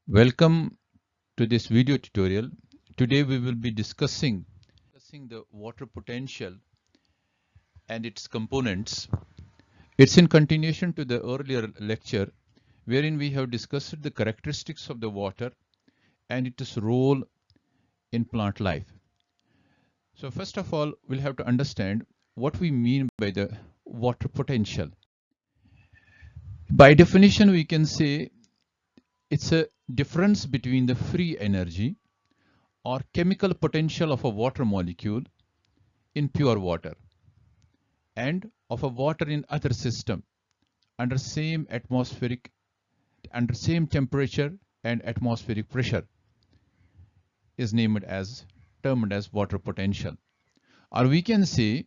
Welcome to this video tutorial. Today we will be discussing the water potential and its components. It's in continuation to the earlier lecture wherein we have discussed the characteristics of the water and its role in plant life. So first of all, we'll have to understand what we mean by the water potential. By definition, we can say it's a difference between the free energy or chemical potential of a water molecule in pure water and of a water in other system under same temperature and atmospheric pressure is termed as water potential. Or we can say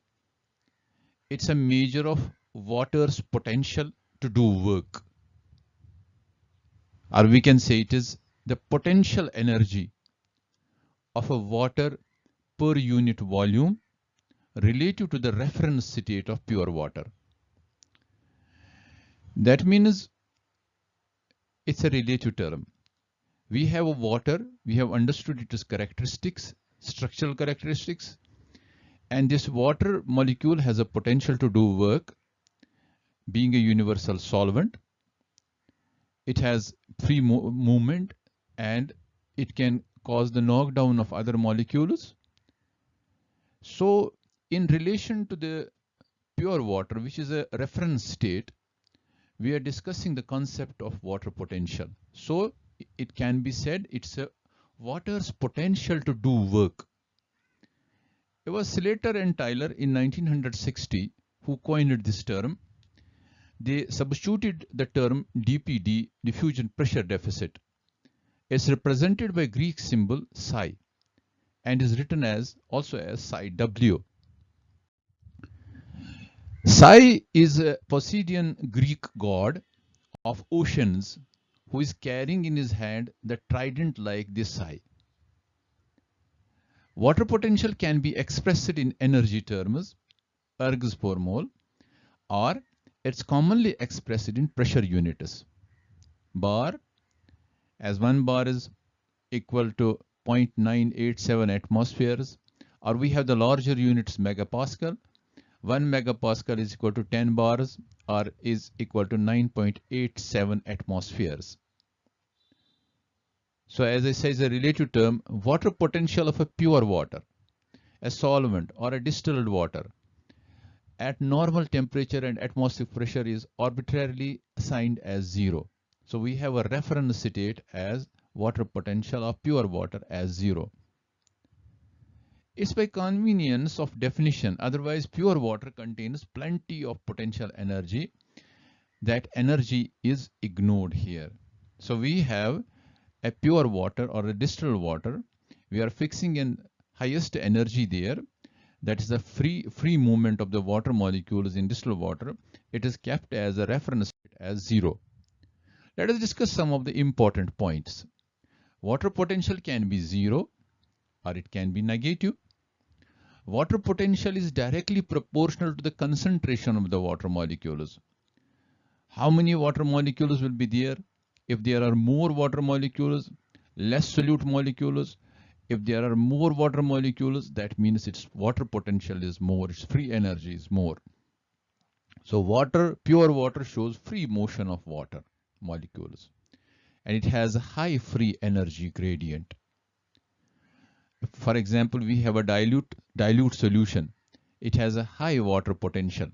it's a measure of water's potential to do work. Or we can say it is the potential energy of a water per unit volume relative to the reference state of pure water. That means it's a relative term. We have a water, we have understood its characteristics, structural characteristics, and this water molecule has a potential to do work, being a universal solvent. It has free movement and it can cause the knockdown of other molecules. So in relation to the pure water, which is a reference state, we are discussing the concept of water potential. So it can be said it's a water's potential to do work. It was Slater and Tyler in 1960 who coined this term. They substituted the term DPD, diffusion pressure deficit. It's represented by Greek symbol psi and is written also as psi W. Psi is a Poseidon Greek god of oceans who is carrying in his hand the trident like this psi. Water potential can be expressed in energy terms, ergs per mole, or it's commonly expressed in pressure units. Bar, as 1 bar is equal to 0.987 atmospheres, or we have the larger units megapascal. 1 megapascal is equal to 10 bars or is equal to 9.87 atmospheres. So as I say, is a relative term, water potential of a pure water, a solvent or a distilled water at normal temperature and atmospheric pressure is arbitrarily assigned as 0. So we have a reference state as water potential of pure water as 0. It's by convenience of definition, otherwise pure water contains plenty of potential energy. That energy is ignored here. So we have a pure water or a distilled water. We are fixing in highest energy there. That is the free movement of the water molecules in distilled water. It is kept as a reference as 0. Let us discuss some of the important points. Water potential can be 0 or it can be negative. Water potential is directly proportional to the concentration of the water molecules. How many water molecules will be there? If there are more water molecules, less solute molecules. If there are more water molecules, that means its water potential is more, its free energy is more. So pure water shows free motion of water molecules and it has a high free energy gradient. For example, we have a dilute solution. It has a high water potential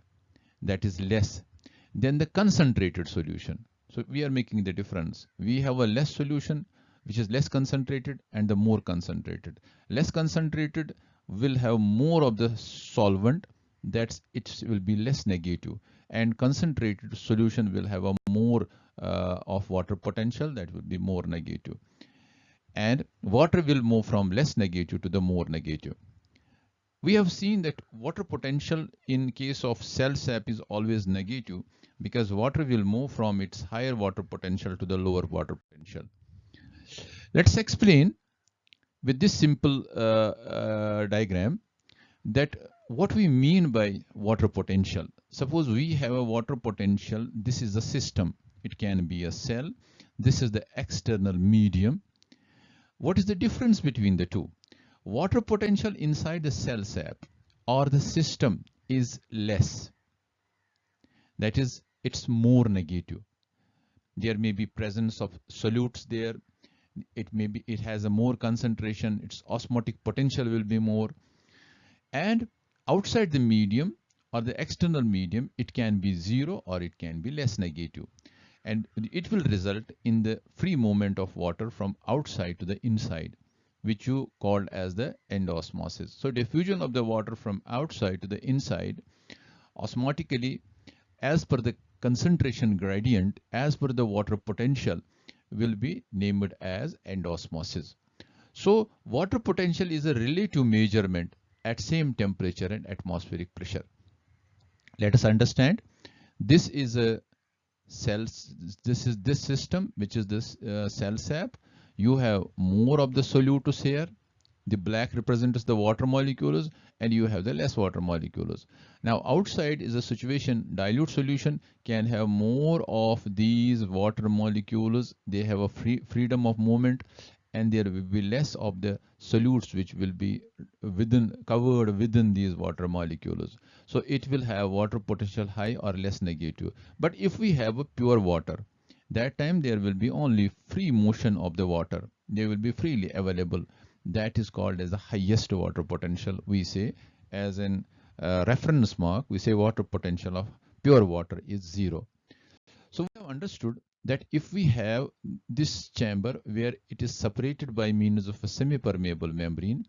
that is less than the concentrated solution. So we are making the difference. We have a less solution which is less concentrated and the more concentrated. Less concentrated will have more of the solvent, that it will be less negative, and concentrated solution will have a more of water potential, that will be more negative. And water will move from less negative to the more negative. We have seen that water potential in case of cell sap is always negative because water will move from its higher water potential to the lower water potential. Let's explain with this simple diagram that what we mean by water potential. Suppose we have a water potential. This is a system. It can be a cell. This is the external medium. What is the difference between the two? Water potential inside the cell sap or the system is less. That is, it's more negative. There may be presence of solutes there. It has a more concentration. Its osmotic potential will be more. And outside the medium or the external medium, it can be zero or it can be less negative. And it will result in the free movement of water from outside to the inside, which you called as the endosmosis. So diffusion of the water from outside to the inside osmotically, as per the concentration gradient, as per the water potential, will be named as endosmosis. So water potential is a relative measurement at same temperature and atmospheric pressure. Let us understand. This is a cells. This is this system, which is this cell sap. You have more of the solutes here. The black represents the water molecules and you have the less water molecules. Now outside is a situation, dilute solution can have more of these water molecules. They have a freedom of movement, and there will be less of the solutes which will be covered within these water molecules. So it will have water potential high or less negative. But if we have a pure water, that time there will be only free motion of the water. They will be freely available. That is called as the highest water potential. We say as an reference mark, we say water potential of pure water is 0. So we have understood that if we have this chamber where it is separated by means of a semi-permeable membrane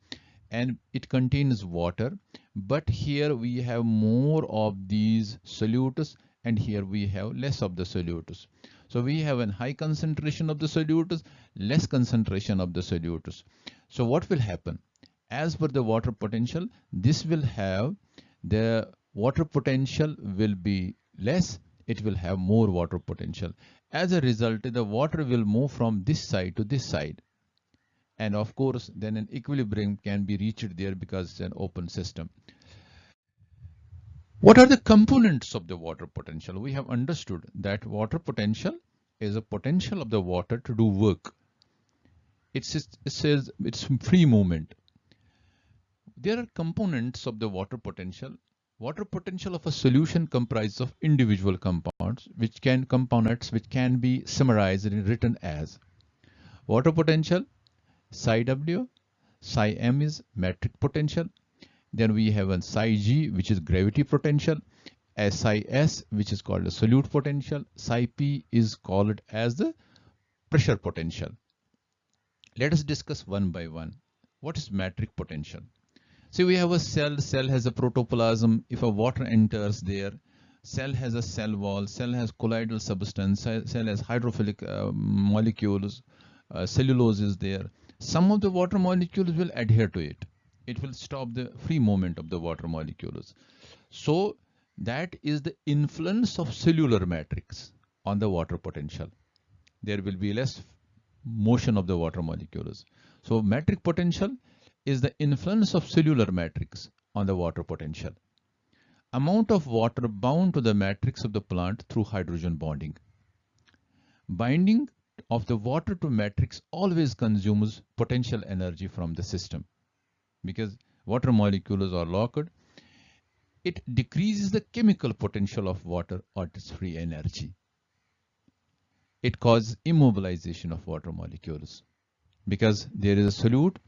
and it contains water, but here we have more of these solutes and here we have less of the solutes. So we have a high concentration of the solutes, less concentration of the solutes. So what will happen? As per the water potential, this will have the water potential will be less, it will have more water potential. As a result, the water will move from this side to this side. And of course, then an equilibrium can be reached there because it's an open system. What are the components of the water potential? We have understood that water potential is a potential of the water to do work. It says it's free movement. There are components of the water potential. Water potential of a solution comprises of individual compounds, which can be summarized and written as water potential, psi W, psi M is metric potential. Then we have a psi G, which is gravity potential, psi S, which is called a solute potential, psi P is called as the pressure potential. Let us discuss one by one. What is metric potential? See, we have a cell has a protoplasm. If a water enters there, cell has a cell wall, cell has colloidal substance, cell has hydrophilic molecules, cellulose is there. Some of the water molecules will adhere to it. It will stop the free movement of the water molecules. So that is the influence of cellular matrix on the water potential. There will be less motion of the water molecules. So metric potential is the influence of cellular matrix on the water potential. Amount of water bound to the matrix of the plant through hydrogen bonding. Binding of the water to matrix always consumes potential energy from the system. Because water molecules are locked, it decreases the chemical potential of water or its free energy. It causes immobilization of water molecules because there is a solute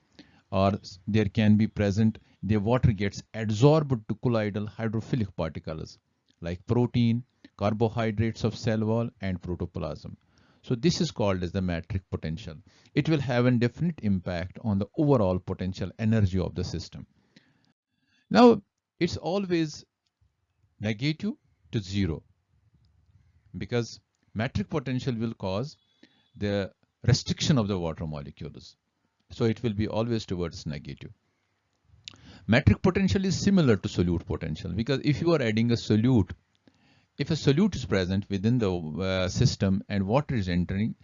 or there can be present, the water gets absorbed to colloidal hydrophilic particles like protein, carbohydrates of cell wall and protoplasm. So this is called as the metric potential. It will have a definite impact on the overall potential energy of the system. Now, it's always negative to 0 because metric potential will cause the restriction of the water molecules. So it will be always towards negative. Metric potential is similar to solute potential because if you are adding a solute, if a solute is present within the system and water is entering,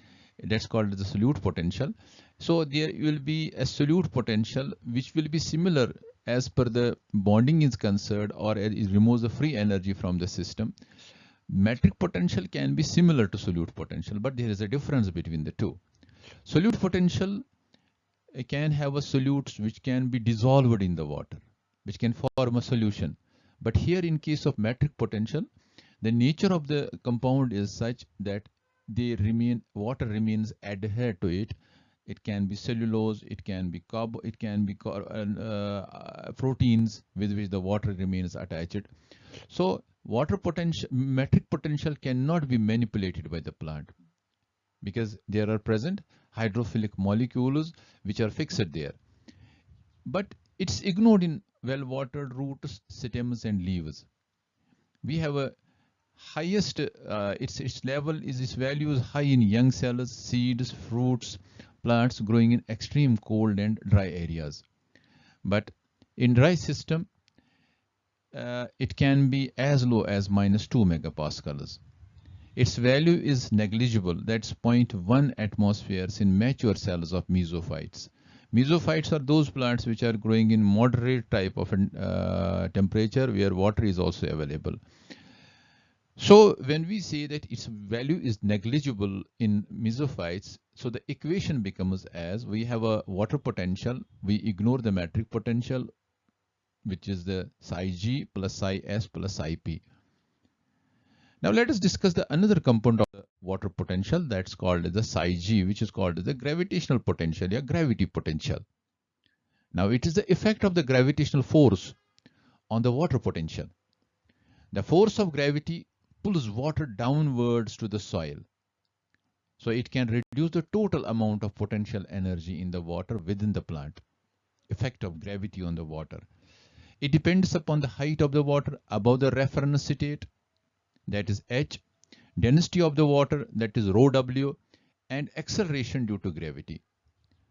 that's called the solute potential. So there will be a solute potential which will be similar as per the bonding is concerned, or it removes the free energy from the system. Metric potential can be similar to solute potential, but there is a difference between the two. Solute potential can have a solute which can be dissolved in the water, which can form a solution. But here in case of metric potential, the nature of the compound is such that water remains adhered to it. It can be cellulose, it can be proteins with which the water remains attached. So metric potential cannot be manipulated by the plant because there are present hydrophilic molecules which are fixed there. But it's ignored in well-watered roots, stems, and leaves. We have a highest, its value is high in young cells, seeds, fruits, plants growing in extreme cold and dry areas. But in dry system, it can be as low as -2 megapascals. Its value is negligible, that's 0.1 atmospheres in mature cells of mesophytes. Mesophytes are those plants which are growing in moderate type of temperature where water is also available. So when we say that its value is negligible in mesophytes, so the equation becomes as we have a water potential, we ignore the metric potential, which is the psi g plus psi s plus psi p. Now let us discuss the another component of the water potential that's called the psi g, which is called the gravitational potential or gravity potential. Now it is the effect of the gravitational force on the water potential. The force of gravity pulls water downwards to the soil. So it can reduce the total amount of potential energy in the water within the plant. Effect of gravity on the water. It depends upon the height of the water above the reference state, that is H, density of the water, that is rho W, and acceleration due to gravity.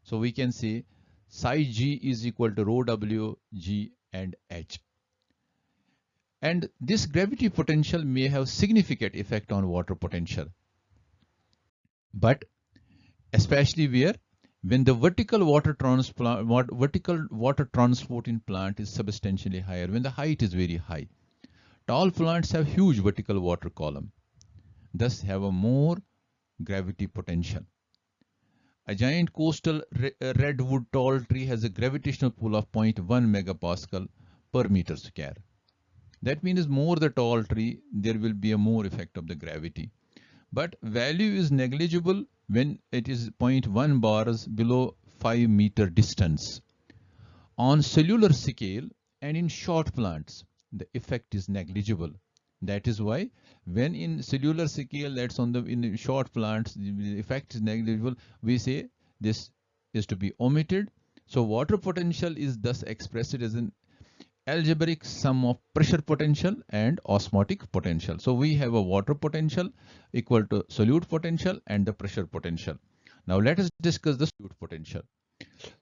So we can say psi g is equal to rho W, G, and H. And this gravity potential may have significant effect on water potential. But especially when the vertical water transport in plant is substantially higher, when the height is very high. Tall plants have huge vertical water column, thus have a more gravity potential. A giant coastal redwood tall tree has a gravitational pull of 0.1 megapascal per meter square. That means more the tall tree, there will be a more effect of the gravity. But value is negligible when it is 0.1 bars below 5 meter distance. On cellular scale and in short plants, the effect is negligible. That is why when in cellular scale, that's in the short plants, the effect is negligible, we say this is to be omitted. So water potential is thus expressed as an algebraic sum of pressure potential and osmotic potential. So we have a water potential equal to solute potential and the pressure potential. Now let us discuss the solute potential.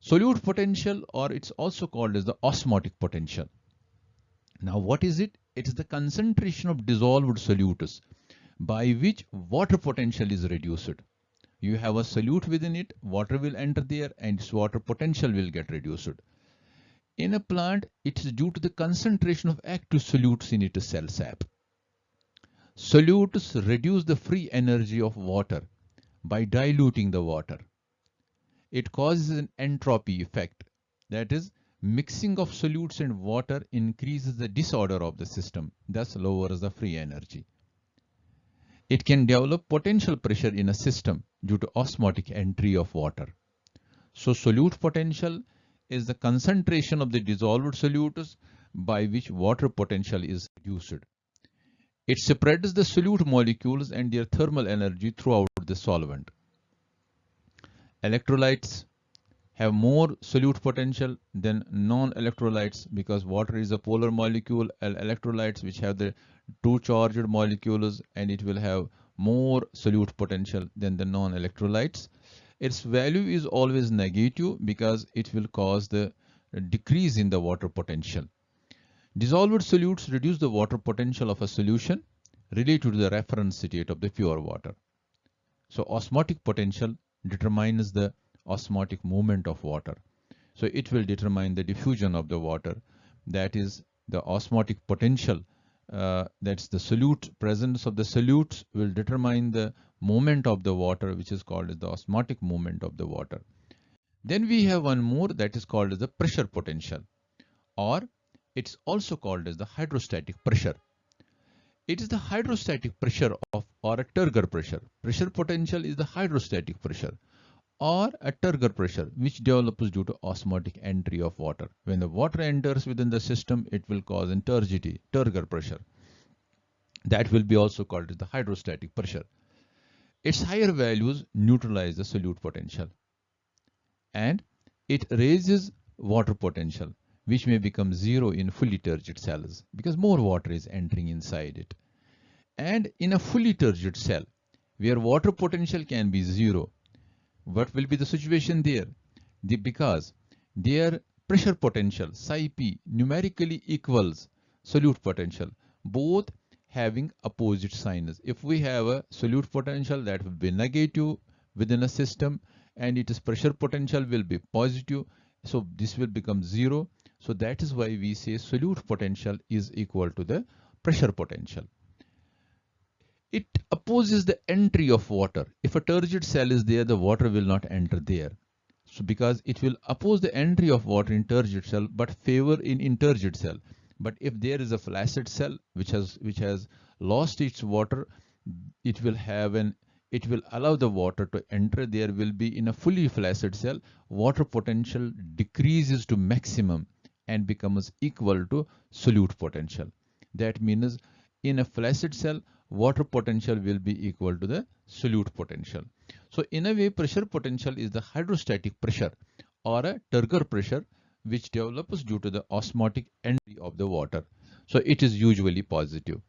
Solute potential, or it's also called as the osmotic potential. Now what is it? It is the concentration of dissolved solutes by which water potential is reduced. You have a solute within it, water will enter there and its water potential will get reduced. In a plant, it is due to the concentration of active solutes in its cell sap. Solutes reduce the free energy of water by diluting the water. It causes an entropy effect, that is, mixing of solutes and water increases the disorder of the system, thus lowers the free energy. It can develop potential pressure in a system due to osmotic entry of water. So solute potential is the concentration of the dissolved solutes by which water potential is reduced. It spreads the solute molecules and their thermal energy throughout the solvent. Electrolytes have more solute potential than non-electrolytes because water is a polar molecule, and electrolytes which have the two charged molecules, and it will have more solute potential than the non-electrolytes. Its value is always negative because it will cause the decrease in the water potential. Dissolved solutes reduce the water potential of a solution related to the reference state of the pure water. So osmotic potential determines the osmotic movement of water. So it will determine the diffusion of the water. That is, the osmotic potential that's the solute. Presence of the solutes will determine the movement of the water, which is called as the osmotic movement of the water. Then we have one more that is called as the pressure potential, or it's also called as the hydrostatic pressure. It is the hydrostatic pressure of, or a Turgor pressure. Pressure potential is the hydrostatic pressure or a Turgor pressure, which develops due to osmotic entry of water. When the water enters within the system, it will cause an turgidity, Turgor pressure. That will be also called as the hydrostatic pressure. Its higher values neutralize the solute potential, and it raises water potential, which may become zero in fully turgid cells because more water is entering inside it. And in a fully turgid cell, where water potential can be zero, what will be the situation there? Because their pressure potential, psi p, numerically equals solute potential, both having opposite signs. If we have a solute potential, that will be negative within a system, and its pressure potential will be positive, so this will become zero. So that is why we say solute potential is equal to the pressure potential. It opposes the entry of water. If a turgid cell is there, the water will not enter there. So because it will oppose the entry of water in turgid cell, but favor in turgid cell. But if there is a flaccid cell which has lost its water, it will allow the water to enter. There will be, in a fully flaccid cell, water potential decreases to maximum and becomes equal to solute potential. That means in a flaccid cell, water potential will be equal to the solute potential. So in a way, pressure potential is the hydrostatic pressure or a Turgor pressure, which develops due to the osmotic entry of the water. So it is usually positive.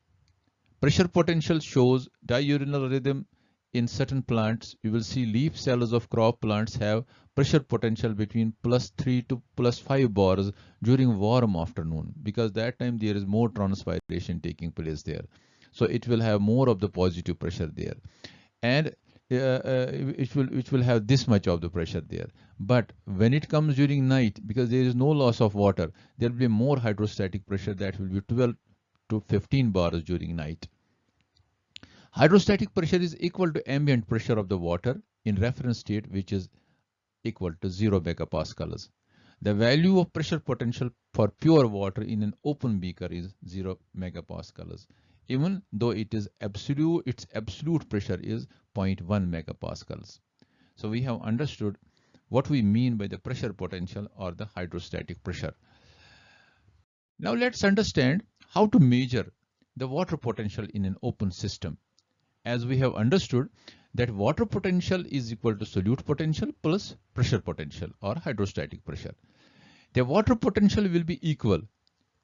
Pressure potential shows diurnal rhythm. In certain plants, you will see leaf cells of crop plants have pressure potential between +3 to +5 bars during warm afternoon, because that time there is more transpiration taking place there. So it will have more of the positive pressure there, and it will have this much of the pressure there. But when it comes during night, because there is no loss of water, there will be more hydrostatic pressure, that will be 12 to 15 bars during night. Hydrostatic pressure is equal to ambient pressure of the water in reference state, which is equal to 0 megapascals. The value of pressure potential for pure water in an open beaker is 0 megapascals, even though its absolute pressure is 0.1 megapascals. So we have understood what we mean by the pressure potential or the hydrostatic pressure. Now let's understand how to measure the water potential in an open system. As we have understood that water potential is equal to solute potential plus pressure potential or hydrostatic pressure. The water potential will be equal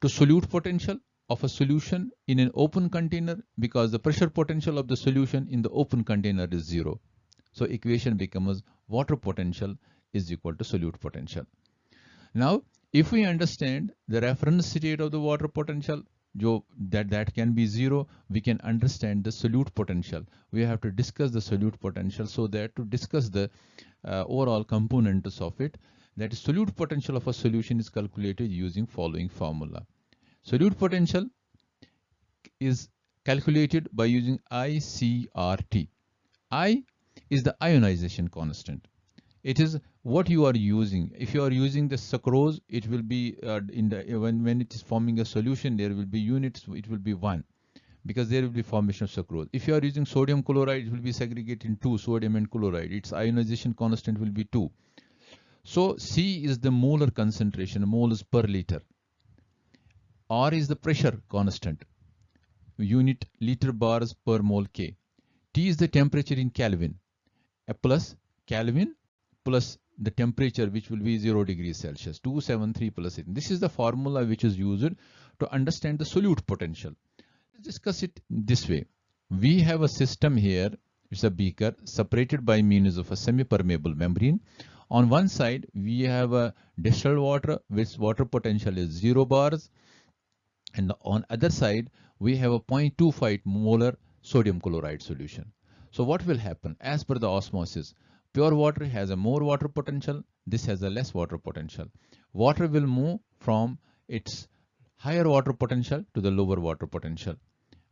to solute potential of a solution in an open container, because the pressure potential of the solution in the open container is zero. So equation becomes water potential is equal to solute potential. Now, if we understand the reference state of the water potential, that can be zero, we can understand the solute potential. We have to discuss the solute potential, so that to discuss the overall components of it, that is solute potential of a solution is calculated using following formula. Solute potential is calculated by using ICRT. I is the ionization constant. It is what you are using. If you are using the sucrose, it will be when it is forming a solution, there will be units, it will be 1, because there will be formation of sucrose. If you are using sodium chloride, it will be segregated in 2, sodium and chloride. Its ionization constant will be 2. So C is the molar concentration, moles per liter. R is the pressure constant, unit liter bars per mole K. T is the temperature in Kelvin, plus Kelvin plus the temperature, which will be 0 degrees Celsius, 273 plus 8. This is the formula which is used to understand the solute potential. Let's discuss it this way. We have a system here, it's a beaker separated by means of a semi-permeable membrane. On one side, we have a distilled water, which water potential is 0 bars. And on other side, we have a 0.25 molar sodium chloride solution. So what will happen? As per the osmosis, pure water has a more water potential. This has a less water potential. Water will move from its higher water potential to the lower water potential.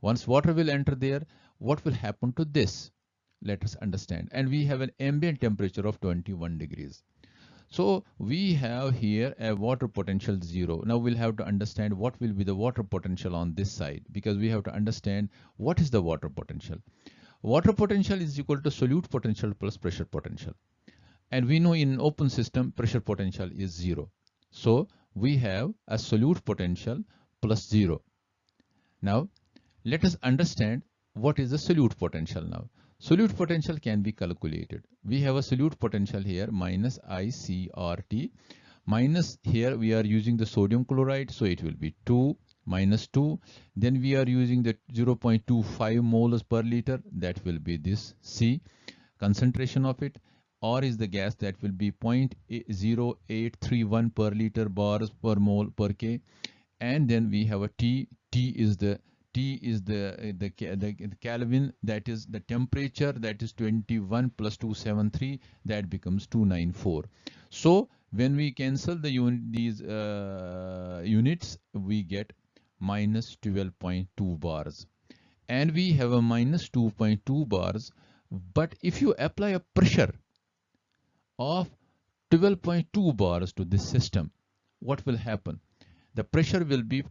Once water will enter there, what will happen to this? Let us understand. And we have an ambient temperature of 21 degrees. So we have here a water potential 0. Now we'll have to understand what will be the water potential on this side, because we have to understand what is the water potential. Water potential is equal to solute potential plus pressure potential. And we know in an open system, pressure potential is 0. So we have a solute potential plus 0. Now let us understand what is the solute potential now. Solute potential can be calculated. We have a solute potential here minus ICRT. Minus here we are using the sodium chloride, so it will be 2 minus 2. Then we are using the 0.25 moles per liter. That will be this C concentration of it. Or is the gas, that will be 0.0831 per liter bars per mole per K. And then we have a T. T is the Kelvin, that is the temperature, that is 21 plus 273, that becomes 294. So when we cancel the units, we get minus 12.2 bars. And we have a minus 2.2 bars. But if you apply a pressure of 12.2 bars to this system, what will happen? The pressure will be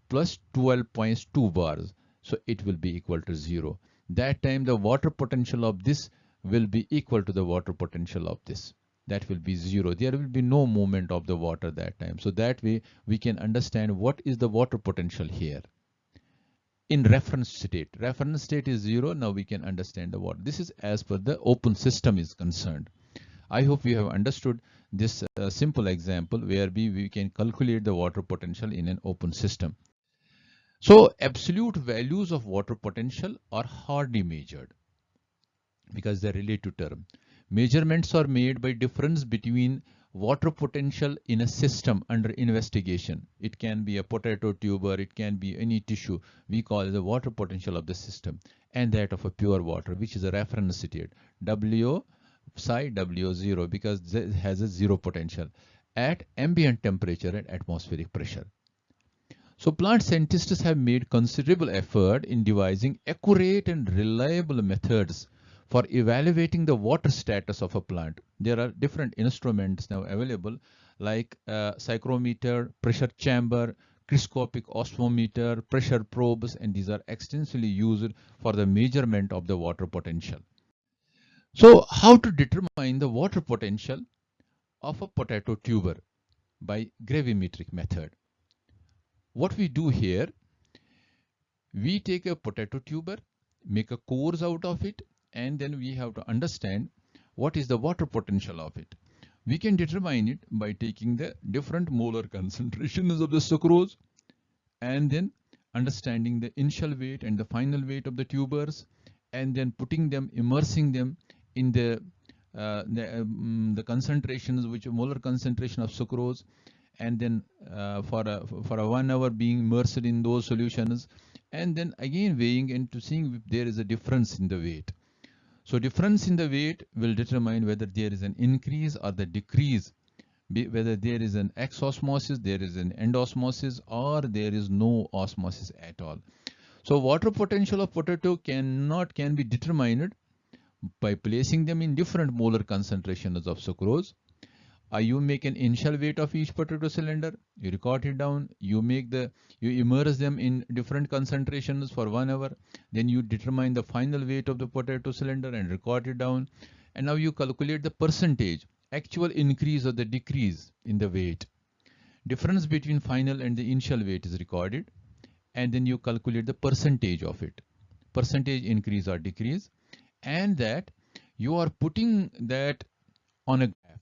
plus 12.2 bars, so it will be equal to 0. That time the water potential of this will be equal to the water potential of this. That will be 0. There will be no movement of the water that time. So that way we can understand what is the water potential here. In reference state. Reference state is 0. Now we can understand the water. This is as per the open system is concerned. I hope you have understood this simple example where we can calculate the water potential in an open system. So absolute values of water potential are hardly measured because they're relative term. Measurements are made by difference between water potential in a system under investigation. It can be a potato tuber, it can be any tissue. We call it the water potential of the system, and that of a pure water, which is a reference state, W psi W0, because it has a 0 potential at ambient temperature and atmospheric pressure. So plant scientists have made considerable effort in devising accurate and reliable methods for evaluating the water status of a plant. There are different instruments now available like psychrometer, pressure chamber, crystoscopic osmometer, pressure probes, and these are extensively used for the measurement of the water potential. So how to determine the water potential of a potato tuber? By gravimetric method. What we do here, we take a potato tuber, make a cores out of it, and then we have to understand what is the water potential of it. We can determine it by taking the different molar concentrations of the sucrose and then understanding the initial weight and the final weight of the tubers, and then putting them, immersing them in the concentrations, which molar concentration of sucrose, and then for a 1 hour being immersed in those solutions, and then again weighing and to seeing if there is a difference in the weight. So difference in the weight will determine whether there is an increase or the decrease, whether there is an exosmosis, there is an endosmosis, or there is no osmosis at all. So water potential of potato can be determined by placing them in different molar concentrations of sucrose. You make an initial weight of each potato cylinder, you record it down, you immerse them in different concentrations for 1 hour, then you determine the final weight of the potato cylinder and record it down, and now you calculate the percentage, actual increase or the decrease in the weight. Difference between final and the initial weight is recorded, and then you calculate the percentage of it, percentage increase or decrease, and that you are putting that on a graph.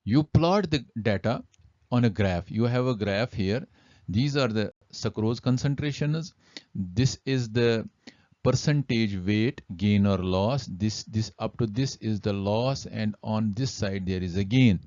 You plot the data on a graph. You have a graph here. These are the sucrose concentrations. This is the percentage weight gain or loss. This up to this is the loss, and on this side there is a gain.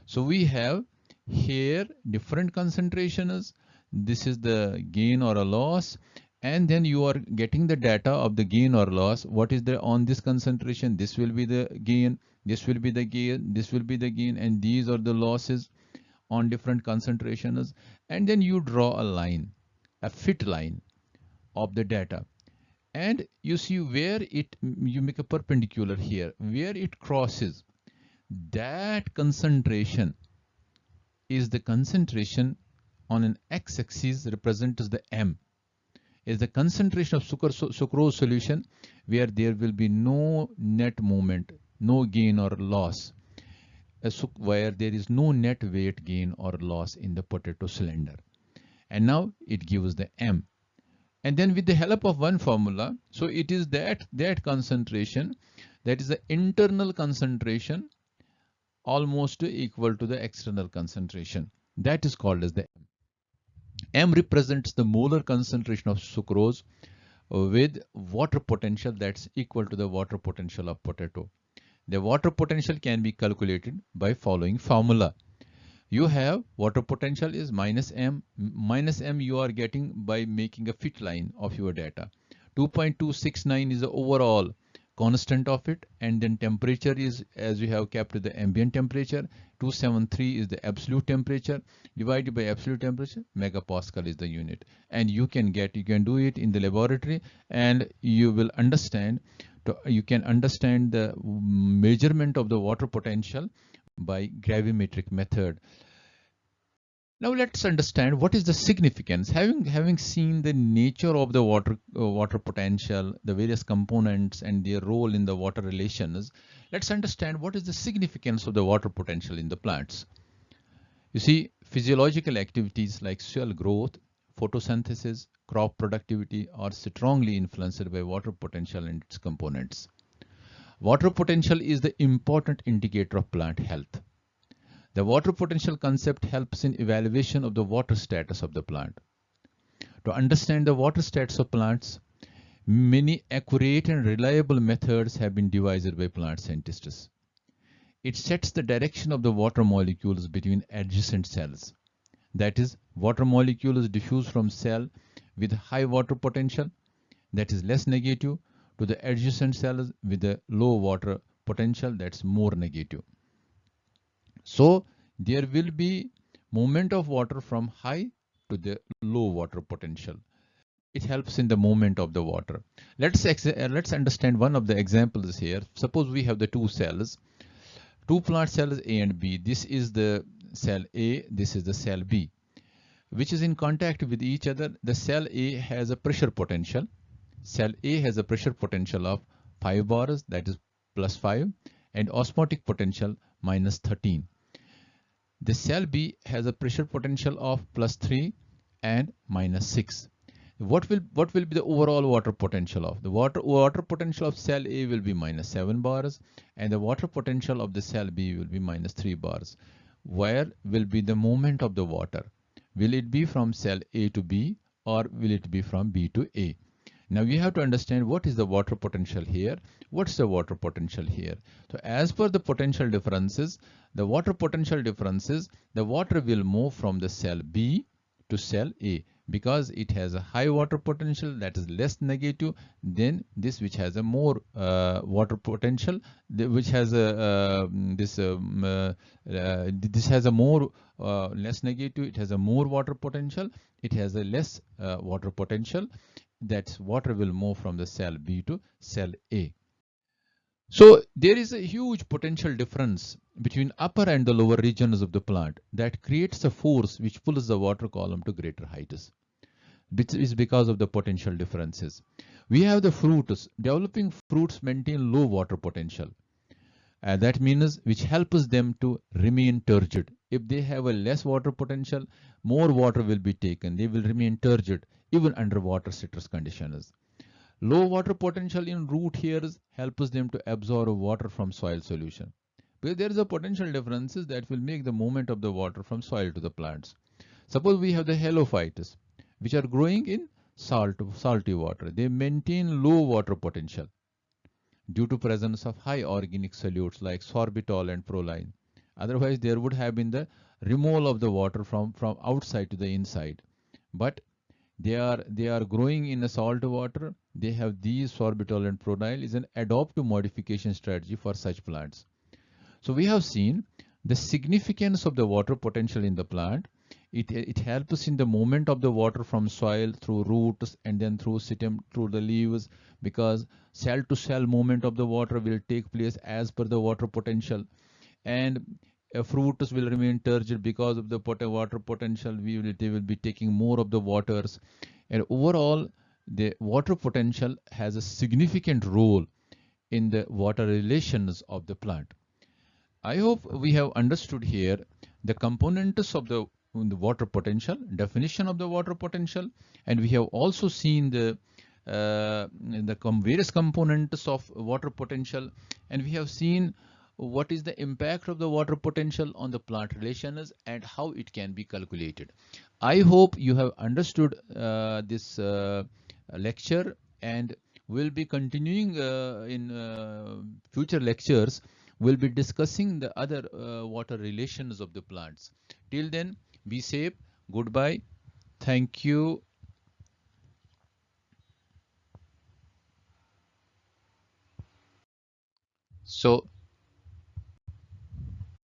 So we have here different concentrations. This is the gain or a loss, and then you are getting the data of the gain or loss. What is there on this concentration? This will be the gain, this will be the gain, this will be the gain, and these are the losses on different concentrations, and then you draw a line, a fit line of the data, and you see where you make a perpendicular here, where it crosses. That concentration is the concentration on an x-axis represents the M, is the concentration of sucrose solution where there will be no net movement, no gain or loss, where there is no net weight gain or loss in the potato cylinder. And now it gives the M. And then with the help of one formula, so it is that concentration, that is the internal concentration almost equal to the external concentration. That is called as the M. M represents the molar concentration of sucrose with water potential that's equal to the water potential of potato. The water potential can be calculated by following formula. You have water potential is minus M. Minus M you are getting by making a fit line of your data. 2.269 is the overall constant of it, and then temperature is, as we have kept the ambient temperature, 273 is the absolute temperature, divided by absolute temperature, megapascal is the unit. And you can do it in the laboratory, and you will understand, you can understand the measurement of the water potential by gravimetric method. Now let's understand what is the significance. Having seen the nature of the water potential, the various components and their role in the water relations, let's understand what is the significance of the water potential in the plants. You see, physiological activities like cell growth, photosynthesis, crop productivity are strongly influenced by water potential and its components. Water potential is the important indicator of plant health. The water potential concept helps in evaluation of the water status of the plant. To understand the water status of plants, many accurate and reliable methods have been devised by plant scientists. It sets the direction of the water molecules between adjacent cells. That is, water molecules diffuse from cell with high water potential, that is less negative, to the adjacent cells with the low water potential, that's more negative. So there will be movement of water from high to the low water potential. It helps in the movement of the water. Let's understand one of the examples here. Suppose we have the two cells, two plant cells A and B. This is the cell A, this is the cell B, which is in contact with each other. The cell A has a pressure potential. Cell A has a pressure potential of 5 bars, that is plus 5, and osmotic potential minus 13. The cell B has a pressure potential of plus 3 and minus 6. What will be the overall water potential of? The water potential of cell A will be minus 7 bars, and the water potential of the cell B will be minus 3 bars. Where will be the movement of the water? Will it be from cell A to B, or will it be from B to A? Now we have to understand what is the water potential here, what's the water potential here. So as per the potential differences, the water potential differences, the water will move from the cell B to cell A because it has a high water potential, that is less negative than this which has a more water potential, which has a this has a more less negative, it has a more water potential, it has a less water potential. That water will move from the cell B to cell A. So there is a huge potential difference between upper and the lower regions of the plant that creates a force which pulls the water column to greater heights. This is because of the potential differences. We have the fruits. Developing fruits maintain low water potential. That means which helps them to remain turgid. If they have a less water potential, more water will be taken. They will remain turgid even under water stress conditions. Low water potential in root hairs helps them to absorb water from soil solution. Because there is a potential differences that will make the movement of the water from soil to the plants. Suppose we have the halophytes, which are growing in salty water. They maintain low water potential due to presence of high organic solutes like sorbitol and proline. Otherwise, there would have been the removal of the water from outside to the inside. But they are growing in a salt water. They have these sorbitol and proline is an adaptive modification strategy for such plants. So we have seen The significance of the water potential in the plant, it helps in the movement of the water from soil through roots and then through stem through the leaves, because cell to cell movement of the water will take place as per the water potential. And fruits will remain turgid because of the water potential. They will be taking more of the waters, and overall the water potential has a significant role in the water relations of the plant. I hope we have understood here the components of the water potential, definition of the water potential, and we have also seen the various components of water potential, and we have seen what is the impact of the water potential on the plant relations and how it can be calculated. I hope you have understood this lecture, and we'll be continuing in future lectures. We'll be discussing the other water relations of the plants. Till then, be safe. Goodbye. Thank you. So